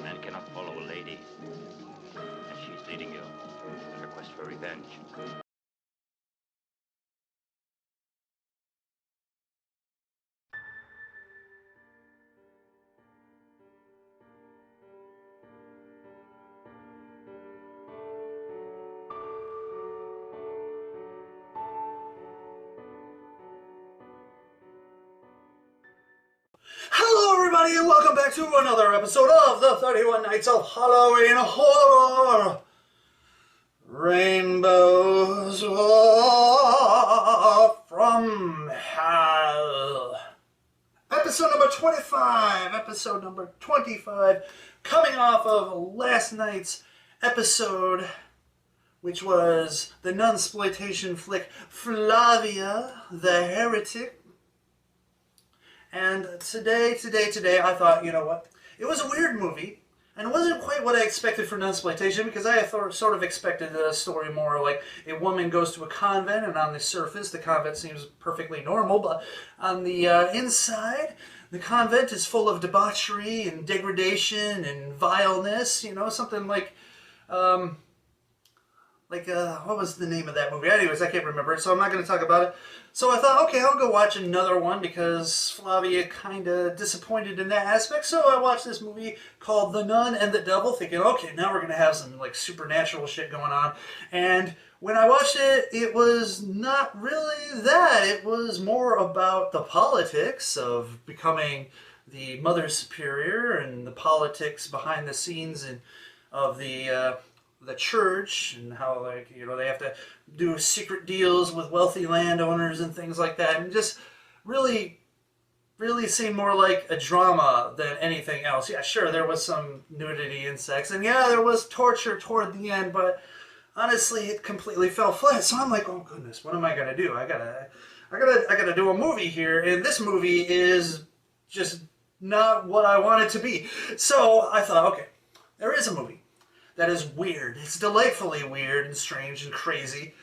Man cannot follow a lady, and she's leading you in her quest for revenge. Hello everybody and welcome back to another episode of the 31 Nights of Halloween Horror. Rainbows from Hell. Episode number 25. Coming off of last night's episode, which was the nunsploitation flick Flavia the Heretic. And today, I thought, you know what? It was a weird movie, and it wasn't quite what I expected for nunsploitation, because I sort of expected a story more like a woman goes to a convent, and on the surface, the convent seems perfectly normal, but on the inside, the convent is full of debauchery and degradation and vileness, you know, something like, what was the name of that movie? Anyways, I can't remember it, so I'm not going to talk about it. So I thought, okay, I'll go watch another one because Flavia kind of disappointed in that aspect. So I watched this movie called The Nun and the Devil, thinking, okay, now we're going to have some like supernatural shit going on. And when I watched it, it was not really that. It was more about the politics of becoming the Mother Superior and the politics behind the scenes and of the church, and how, like, you know, they have to do secret deals with wealthy landowners and things like that, and just really seemed more like a drama than anything else. Yeah, sure, there was some nudity and sex, and yeah, there was torture toward the end, but honestly, it completely fell flat. So I'm like, oh goodness, what am I gonna do? I gotta do a movie here, and this movie is just not what I want it to be. So I thought, okay, there is a movie that is weird. It's delightfully weird and strange and crazy,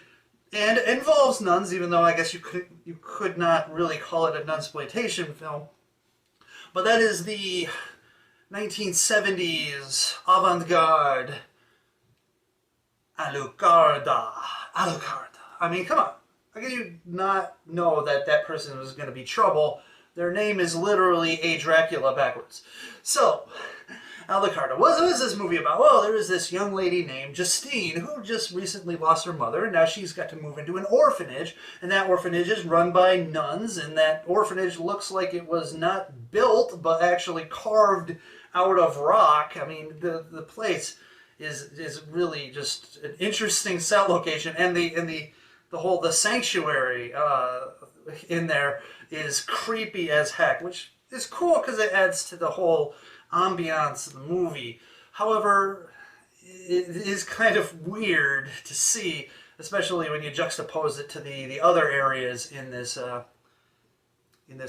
and involves nuns, even though I guess you could not really call it a nunsploitation film. But that is the 1970s avant-garde Alucarda. I mean, come on. How can you not know that that person was going to be trouble? Their name is literally a Dracula backwards. So, Alucarda. What is this movie about? Well, there is this young lady named Justine who just recently lost her mother, and now she's got to move into an orphanage, and that orphanage is run by nuns, and that orphanage looks like it was not built, but actually carved out of rock. I mean, the place is really just an interesting set location, and the sanctuary in there is creepy as heck, which is cool because it adds to the whole ambiance of the movie. However, it is kind of weird to see, especially when you juxtapose it to the other areas in this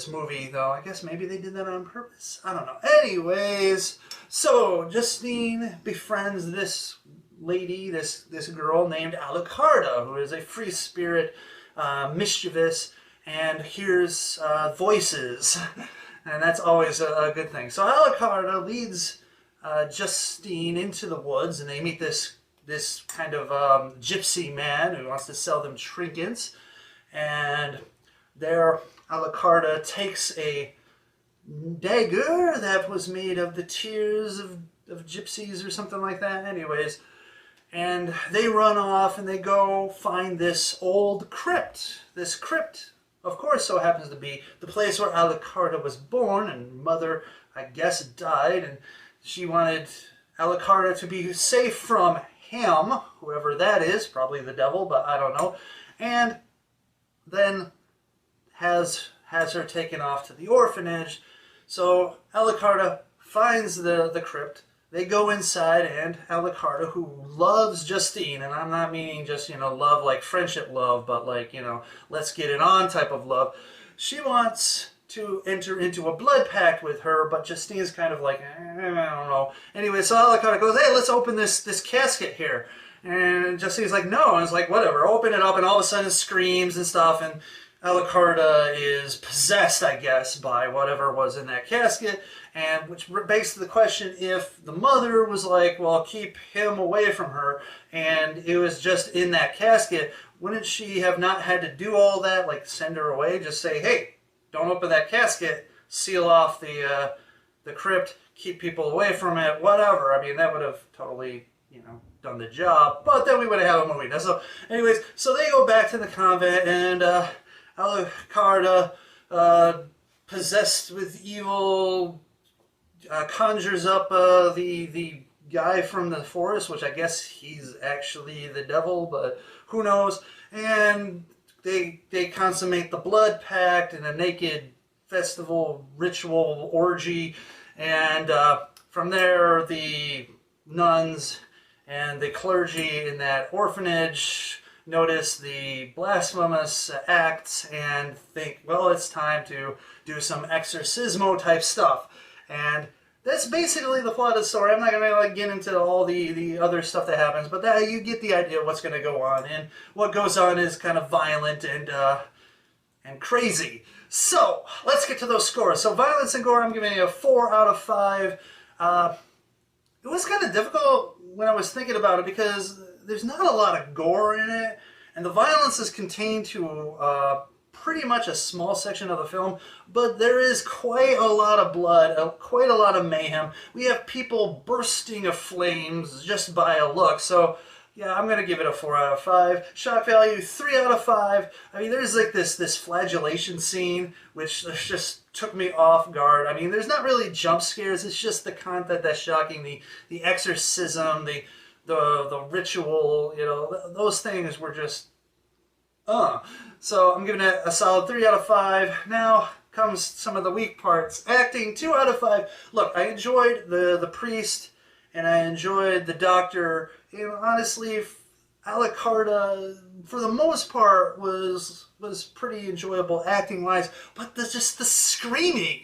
movie, though I guess maybe they did that on purpose. I don't know. Anyways, so Justine befriends this lady, this girl named Alucarda, who is a free spirit, mischievous, and hears voices. And that's always a good thing. So Alucarda leads Justine into the woods, and they meet this kind of gypsy man who wants to sell them trinkets. And there Alucarda takes a dagger that was made of the tears of gypsies or something like that. Anyways, and they run off and they go find this old crypt. This crypt, of course, so happens to be the place where Alucarda was born, and mother, I guess, died, and she wanted Alucarda to be safe from him, whoever that is, probably the devil, but I don't know, and then has her taken off to the orphanage. So Alucarda finds the crypt. They go inside, and Alucarda, who loves Justine, and I'm not meaning just, you know, love like friendship love, but like, you know, let's get it on type of love. She wants to enter into a blood pact with her, but Justine's kind of like, I don't know. Anyway, so Alucarda goes, hey, let's open this casket here. And Justine's like, no. And it's like, whatever, open it up, and all of a sudden it screams and stuff, and Alucarda is possessed, I guess, by whatever was in that casket, and which begs to the question if the mother was like, well, keep him away from her, and it was just in that casket, wouldn't she have not had to do all that, like send her away, just say, hey, don't open that casket, seal off the crypt, keep people away from it, whatever. I mean, that would have totally, done the job, but then we would have had a movie. So anyways, so they go back to the convent, and Alucarda, possessed with evil, conjures up the guy from the forest, which I guess he's actually the devil, but who knows. And they consummate the blood pact in a naked festival ritual orgy, and from there the nuns and the clergy in that orphanage notice the blasphemous acts and think, well, it's time to do some exorcismo type stuff. And that's basically the plot of the story. I'm not going to get into all the other stuff that happens, but you get the idea of what's going to go on. And what goes on is kind of violent and crazy. So let's get to those scores. So violence and gore, I'm giving it a 4 out of 5. It was kind of difficult when I was thinking about it because there's not a lot of gore in it, and the violence is contained to pretty much a small section of the film, but there is quite a lot of blood, quite a lot of mayhem. We have people bursting of flames just by a look, so yeah, I'm going to give it a 4 out of 5. Shock value, 3 out of 5. I mean, there's like this flagellation scene, which just took me off guard. I mean, there's not really jump scares, it's just the content that's shocking, the exorcism, the ritual, those things were just, So I'm giving it a solid 3 out of 5. Now comes some of the weak parts. Acting, 2 out of 5. Look, I enjoyed the priest, and I enjoyed the doctor. Honestly, Alucarda, for the most part, was pretty enjoyable acting-wise, but just the screaming,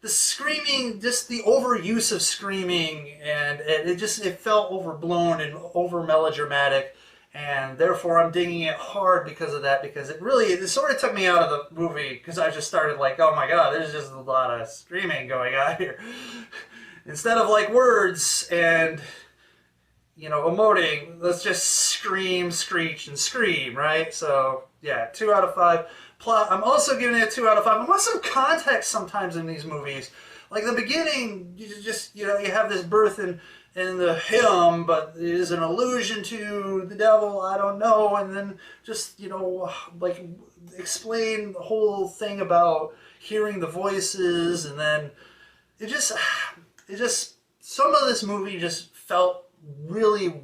just the overuse of screaming, and it felt overblown and over melodramatic, and therefore I'm dinging it hard because of that, because it sort of took me out of the movie, because I just started like, oh my god, there's just a lot of screaming going on here. Instead of like words and emoting, let's just scream, screech, and scream, right? So yeah, 2 out of 5. Plot, I'm also giving it a 2 out of 5. I want some context sometimes in these movies. Like the beginning, you have this birth in the hymn, but it is an allusion to the devil, I don't know, and then just, like explain the whole thing about hearing the voices, and then it just, some of this movie just felt really,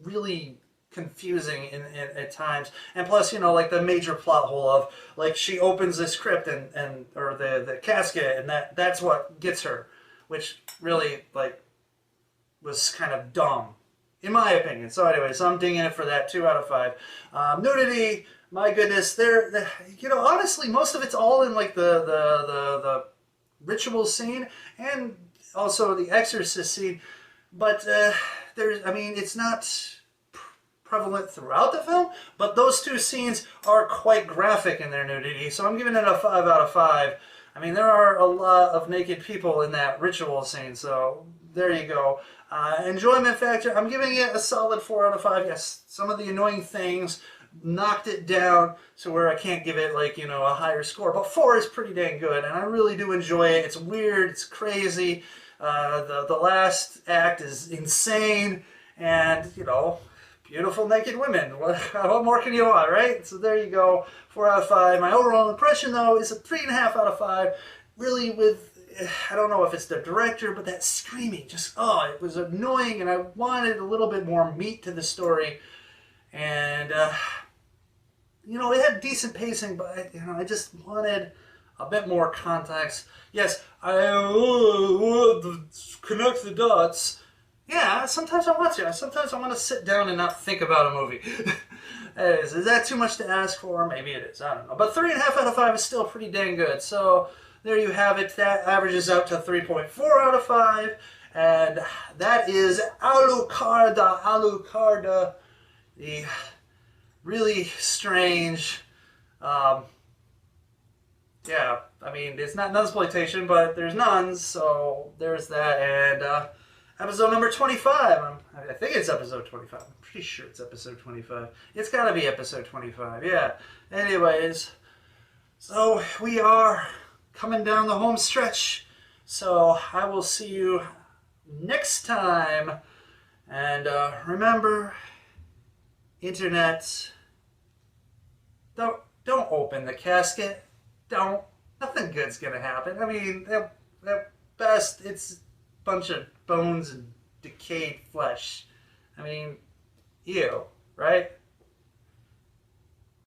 really confusing at times. And plus, like the major plot hole of, like, she opens this crypt or the casket, and that's what gets her, which really, like, was kind of dumb, in my opinion. So anyway, so I'm dinging it for that, 2 out of 5. Nudity, my goodness, honestly, most of it's all in, like, the ritual scene, and also the exorcist scene, but it's not prevalent throughout the film, but those two scenes are quite graphic in their nudity, so I'm giving it a 5 out of 5. I mean, there are a lot of naked people in that ritual scene, so there you go. Enjoyment factor, I'm giving it a solid 4 out of 5. Yes, some of the annoying things knocked it down to where I can't give it, like, a higher score, but 4 is pretty dang good, and I really do enjoy it. It's weird, it's crazy. The last act is insane, and, beautiful naked women. What more can you want, right? So there you go, 4 out of 5. My overall impression, though, is a 3.5 out of 5. Really, I don't know if it's the director, but that screaming, it was annoying, and I wanted a little bit more meat to the story. And, it had decent pacing, but, I just wanted a bit more context. Yes, I want to connect the dots. Yeah, sometimes I want to. Sometimes I want to sit down and not think about a movie. Is that too much to ask for? Maybe it is. I don't know. But 3.5 out of 5 is still pretty dang good. So there you have it. That averages out to 3.4 out of 5. And that is Alucarda, the really strange yeah, I mean, it's not nunsploitation, but there's nuns, so there's that. And episode number 25. I think it's episode 25. I'm pretty sure it's episode 25. It's got to be episode 25, yeah. Anyways, so we are coming down the home stretch. So I will see you next time. And remember, internet, don't open the casket. Don't. Nothing good's gonna happen. I mean, at best, it's a bunch of bones and decayed flesh. I mean, ew, right?